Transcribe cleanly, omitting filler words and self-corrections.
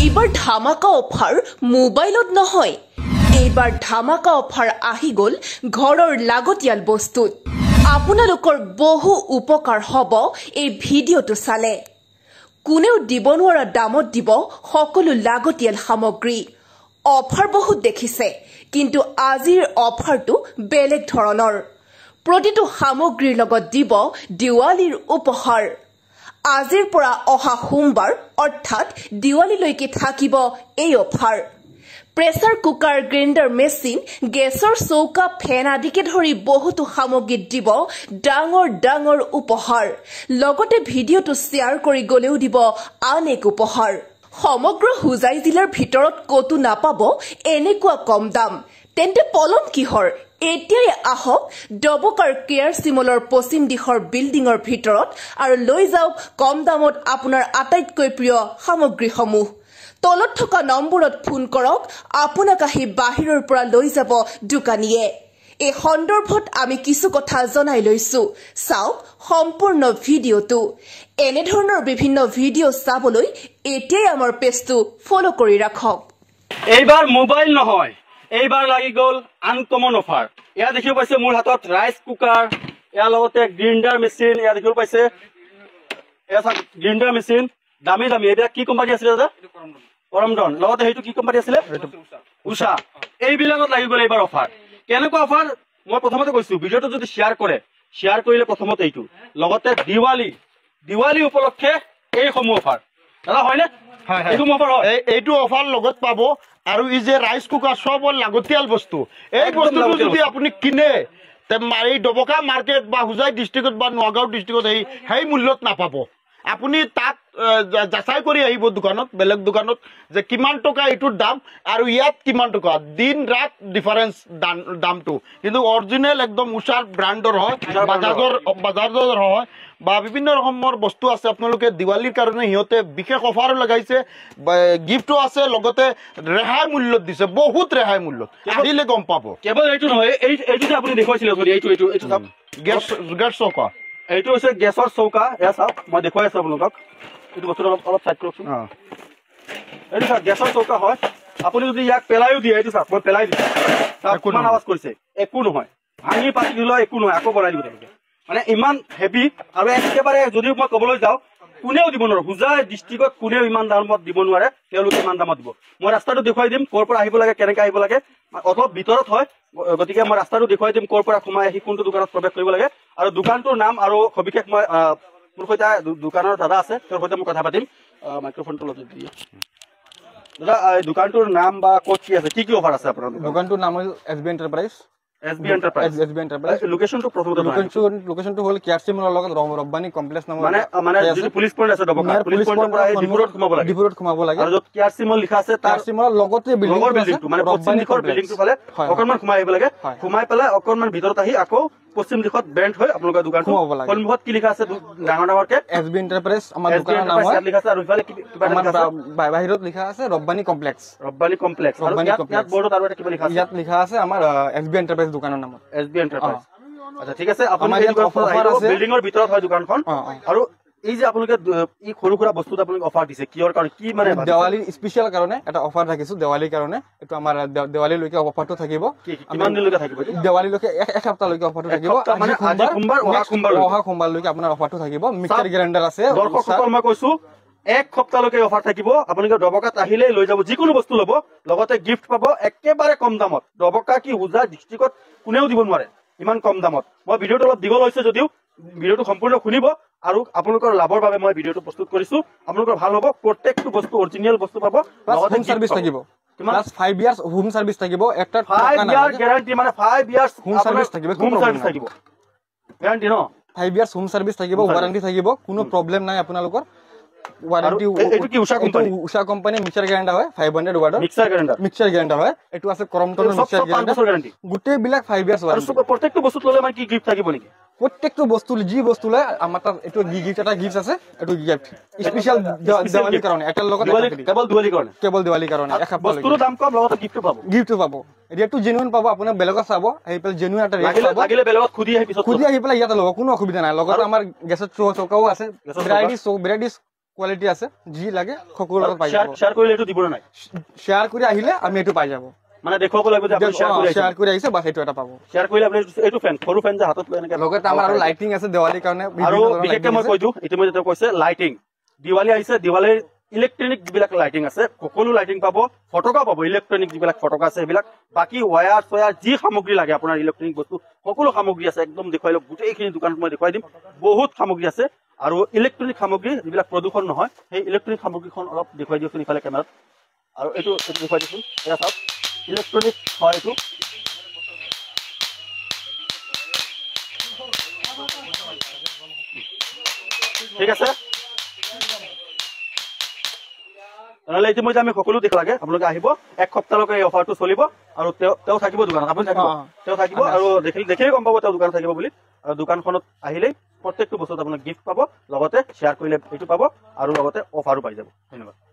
এইবাৰ ধামাকা অফাৰ মোবাইলত নহয়, এইবাৰ ধামাকা অফাৰ আহি গ'ল ঘৰৰ লাগতিয়াল বস্তুত। আপোনালোকৰ বহু উপকাৰ হ'ব এই ভিডিঅ'টো চালে। কোনেও দিব নোৱাৰা দামত দিব সকলো লাগতিয়াল সামগ্ৰী। অফাৰ বহুত দেখিছে, কিন্তু আজিৰ অফাৰটো বেলেগ ধৰণৰ। প্ৰতিটো সামগ্ৰীৰ লগত দিব দিৱালীৰ উপহাৰ। আজিৰ পৰা অহা সোমবাৰ অৰ্থাৎ দিৱালীলৈকে থাকিব এই offer. Pressure cooker, grinder machine, গেছৰ চৌকা, ফেন আদিকে ধৰি বহুতো সামগ্ৰীত দিব ডাঙৰ ডাঙৰ উপহাৰ। লগতে ভিডিঅ'টো শ্বেয়াৰ কৰি গলেও দিব আন এক উপহাৰ। সমগ্ৰ হোজাই জিলাৰ ভিতৰত কতো নাপাব এনেকুৱা কম দাম। তেন্তে পলম কিহৰ? এতিয়াই আহক ডবকাৰ কেয়াৰ চিমলৰ পশ্চিম দিশৰ বিল্ডিঙৰ ভিতৰত আৰু লৈ যাওক কম দামত আপোনাৰ আটাইতকৈ প্ৰিয় সামগ্ৰীসমূহ। তলত থকা নম্বৰত ফোন কৰক, আপোনাক আহি বাহিৰৰ পৰা লৈ যাব দোকানীয়ে। এই সন্দৰ্ভত আমি কিছু কথা জনাই লৈছো, চাওক সম্পূৰ্ণ ভিডিঅ'টো। এনেধৰণৰ বিভিন্ন ভিডিঅ' চাবলৈ এতিয়াই আমাৰ পেজটো ফলো কৰি ৰাখক। এইবাৰ মোবাইল নহয়, এইবাৰ লাগি গ'ল আনকমন অফাৰ। এয়া দেখিব পাইছে মোৰ হাতত ৰাইচ কুকাৰ, ইয়াৰ লগতে গ্ৰাইণ্ডাৰ মেচিন, এয়া দেখিব পাইছে এয়া গ্ৰাইণ্ডাৰ মেচিন দামী দামী। এতিয়া কি কোম্পানী আছিলে দাদা? পৰমডন। লগতে সেইটো কি কোম্পানী আছিলে? উষা। এইবিলাকত লাগি গ'ল এইবাৰ অফাৰ। কেনেকুৱা অফাৰ মই প্ৰথমতে কৈছো, ভিডিঅ'টো যদি শ্বেয়াৰ কৰে, শ্বেয়াৰ কৰিলে প্ৰথমতে এইটো, লগতে দিৱালী উপলক্ষে এইসমূহ অফাৰ। দাদা হয়নে? এইটো অফাৰ লগত পাব। আৰু ই যে ৰাইচ কুকাৰ চব লাগতিয়াল বস্তু। এই বস্তুটো যদি আপুনি কিনে এই ডবকা মাৰ্কেট বা হোজাই ডিষ্ট্ৰিক্টত বা নগাঁও ডিষ্ট্ৰিক্টত সেই মূল্যত নাপাব। আপুনি তাত যাচাই কৰি আহিব দোকানত, বেলেগ দোকানত যে কিমান টকা এইটোৰ দাম আৰু ইয়াত কিমান টকা। দিন ৰাত ডিফাৰেঞ্চ দামটো, কিন্তু অৰিজিনেল একদম উষাৰ ব্ৰাণ্ডৰ হয়, বাজাজৰ হয় বা বিভিন্ন ৰকমৰ বস্তু আছে। আপোনালোকে দিৱালীৰ কাৰণে সিহঁতে বিশেষ অফাৰো লগাইছে, গিফ্টো আছে, লগতে ৰেহাই মূল্যত দিছে, বহুত ৰেহাই মূল্যত। আহিলে গম পাব। কেৱল এইটো নহয়, এইটো যে আপুনি দেখুৱাইছিলে গেছ চৌকা, এইটো হৈছে গেছৰ চৌকা। এয়া চাওক, মই দেখুৱাই আছো আপোনালোকক। এইটো বস্তুটো অলপ চাইড কৰকচোন। এইটো চাওক গেছৰ চৌকা হয়। আপুনি যদি ইয়াক পেলাইও দিয়ে, এইটো চাওক মই পেলাই দিছো, কিমান আৱাজ কৰিছে, একো নহয়। ভাঙি পাতি দিলেও একো নহয়, আকৌ বনাই দিব লাগিব। মানে ইমান হেভি। আৰু একেবাৰে যদিও মই কবলৈ যাওঁ, কোনেও দিব নোৱাৰে। হোজাই ডিষ্ট্ৰিক্টত কোনেও ইমান দামত দিব নোৱাৰে, তেওঁলোকে ইমান দামত দিব। মই ৰাস্তাটো দেখুৱাই দিম, ক'ৰ পৰা আহিব লাগে, কেনেকে আহিব লাগে। অলপ ভিতৰত হয়, গতিকে মই ৰাস্তাটো দেখুৱাই দিম, ক'ৰ পৰা সোমাই আহি কোনটো দোকানত প্ৰৱেশ কৰিব লাগে। আৰু দোকানটোৰ নাম আৰু সবিশেষ মই মোৰ সৈতে দোকানৰ দাদা আছে, তেওঁৰ সৈতে মই কথা পাতিম। মাইক্ৰফোনটো অলপ দি দাদা, দোকানটোৰ নাম বা ক'ত কি আছে, কি কি অফাৰ আছে আপোনাৰ দোকানটোৰ নাম হ'ল SB এণ্টাৰপ্ৰাইজ। লোকেশনটো হ'ল কেয়াৰ চিমলৰ লগত ৰব্বানী কমপ্লেক্স নামৰ মানে যিটো পুলিচ পইণ্ট আছে ডিপুৰত সোমাব লাগে। আৰু য'ত কেয়াৰ চিমল লিখা আছে তাৰ চিমলৰ লগতে বিল্ডিংটো, মানে পশ্চিম দিশৰ বিল্ডিংটো ফালে অকণমান সোমাই আহিব লাগে। সোমাই পেলাই অকণমান ভিতৰত আহি আকৌ পশ্চিম দিশত বেণ্ড হৈ আপোনালোকৰ দোকানটো সন্মুখত কি লিখা আছে ডাঙৰ ডাঙৰকে? SB এণ্টাৰপ্ৰাইজ আমাৰ দোকানৰ নাম হয় লিখা আছে। আৰু ইফালে বাহিৰত লিখা আছে ৰব্বানী কমপ্লেক্স। আৰু ইয়াত বৰ্ডত আৰু এটা কিবা লিখা আছে? ইয়াত লিখা আছে আমাৰ SB এণ্টাৰপ্ৰাইজ দোকানৰ নামত। SB enterprise. আচ্ছা ঠিক আছে, আপুনি বিল্ডিঙৰ ভিতৰত হয় দোকানখন। আৰু এই যে আপোনালোকে এই সৰু সুৰা বস্তুত আপোনালোকে অফাৰ দিছে, কিহৰ কাৰণে, কি মানে? দেৱালী স্পেচিয়েল কাৰণে এটা অফাৰ ৰাখিছো, দেৱালীৰ কাৰণে। এইটো আমাৰ দেৱালীলৈকে অফাৰটো থাকিব। কিমান দিনলৈকে থাকিব? দেৱালীলৈকে এক সপ্তাহলৈকে অফাৰটো থাকিব। অহা সোমবাৰলৈকে আপোনাৰ অফাৰটো থাকিব। মিক্সাৰ গ্ৰাইণ্ডাৰ আছে। দৰ্শকসকল মই কৈছো, এক সপ্তাহলৈকে অফাৰ থাকিব। আপোনালোকে ডবকাত আহিলে লৈ যাব, যিকোনো বস্তু ল'ব, লগতে গিফ্ট পাব একেবাৰে কম দামত। ডবকা কি হোজাই ডিষ্ট্ৰিক্টত কোনেও দিব নোৱাৰে ইমান কম দামত। মই ভিডিঅ'টো অলপ দীঘল হৈছে যদিও ভিডিঅ'টো সম্পূৰ্ণ শুনিব, আৰু আপোনালোকৰ লাভৰ বাবে মই ভিডিঅ'টো প্ৰস্তুত কৰিছো। আপোনালোকৰ ভাল হ'ব, প্ৰত্যেকটো বস্তু অৰিজিনেল বস্তু পাব, লগতে হোম সাৰ্ভিস থাকিব। প্লাস 5 ইয়ার্স হোম সার্ভিস থাকিব। একটা 5 ইয়ার গ্যারান্টি, মানে 5 ইয়ার্স হোম সার্ভিস থাকিব। হোম সার্ভিস থাকিব, গ্যারান্টি ন? 5 ইয়ার্স হোম সার্ভিস থাকিব, ওয়ারেন্টি থাকিব, কোনো প্রবলেম নাই আপোনালোকৰ। ওয়াৰেন্টি এটো কি Usha company? Usha company mixer grinder হয়, 500 ওয়াটৰ মিক্সাৰ গ্ৰাইণ্ডাৰ হয়। এটো আছে ক্ৰমটনৰ মিক্সাৰ গ্ৰাইণ্ডাৰ, গোটেই বিলাক 5 ইয়াৰ্স ওয়াৰেন্টি। আৰু প্ৰত্যেকটো বস্তুত ললে মানে কি গিফট থাকিব নেকি? প্ৰত্যেকটো বস্তু যি বস্তু লয় আমাৰ তাত এটো গিফট আছে। এটো গিফট স্পেশাল দিৱালীৰ কাৰণে, এটাৰ লগত কেৱল দিৱালীৰ কাৰণে, এক সপ্তাহ বস্তুৰ দাম কম, লগতে গিফটো পাব। ৰেটটো জেনুইন পাব। আপোনাৰ বেলেগত চাব, এই পেল জেনুইন এটা ৰেট পাব। লাগিলে বেলেগত খুদি আহি পেলাই ইয়াত ল'ব, কোনো অসুবিধা নাই। লগতে আমাৰ গেছৰ চৌকাও আছে, ভেৰাইটিজ কোৱালিটি আছে যি লাগে সকলো লগত পাই যাব শ্বেয়াৰ কৰিলে এইটো দিব নাই শ্বেয়াৰ কৰি আহিলে আমি এইটো পাই যাব মানে দেখুৱাব লাগিব যে আপুনি শ্বেয়াৰ কৰি আহিছে বাস এইটো এটা পাব শ্বেয়াৰ কৰিলে আপুনি এইটো ফেন সৰু ফেন যে হাতত লৈ এনেকে লগতে আমাৰ আৰু লাইটিং আছে দেৱালীৰ কাৰণে আৰু বিশেষকৈ মই কৈ দিওঁ ইতিমধ্যে তেওঁ কৈছে লাইটিং দিৱালী আহিছে দিৱালীৰ ইলেক্ট্ৰনিক যিবিলাক লাইটিং আছে সকলো লাইটিং পাব ফটকা পাব ইলেক্ট্ৰনিক যিবিলাক ফটকা আছে সেইবিলাক বাকী ৱায়াৰ চয়াৰ যি সামগ্ৰী লাগে আপোনাৰ ইলেক্ট্ৰনিক বস্তু সকলো সামগ্ৰী আছে একদম দেখুৱাই লওক গোটেইখিনি দোকানত মই দেখুৱাই দিম বহুত সামগ্ৰী আছে আৰু ইলেক্ট্ৰনিক সামগ্ৰী যিবিলাক প্ৰদূষণ নহয় সেই ইলেক্ট্ৰনিক সামগ্ৰীখন অলপ দেখুৱাই দিয়কচোন ইফালে কেমেৰাত আৰু এইটো দেখুৱাই দিয়কচোন এয়া চাওক ইলেক্ট্ৰনিক হয় এইটো ঠিক আছে নহ'লে ইতিমধ্যে আমি সকলো দেখ লাগে আপোনালোকে আহিব এক সপ্তাহলৈকে এই অফাৰটো চলিব আৰু তেওঁ থাকিব দোকানত আপুনি থাকিব তেওঁ থাকিব আৰু দেখিলে গম পাব তেওঁ দোকানত থাকিব বুলি আৰু দোকানখনত আহিলেই প্ৰত্যেকটো বস্তুত আপোনাক গিফ্ট পাব লগতে শ্বেয়াৰ কৰিলে এইটো পাব আৰু লগতে অফাৰো পাই যাব ধন্যবাদ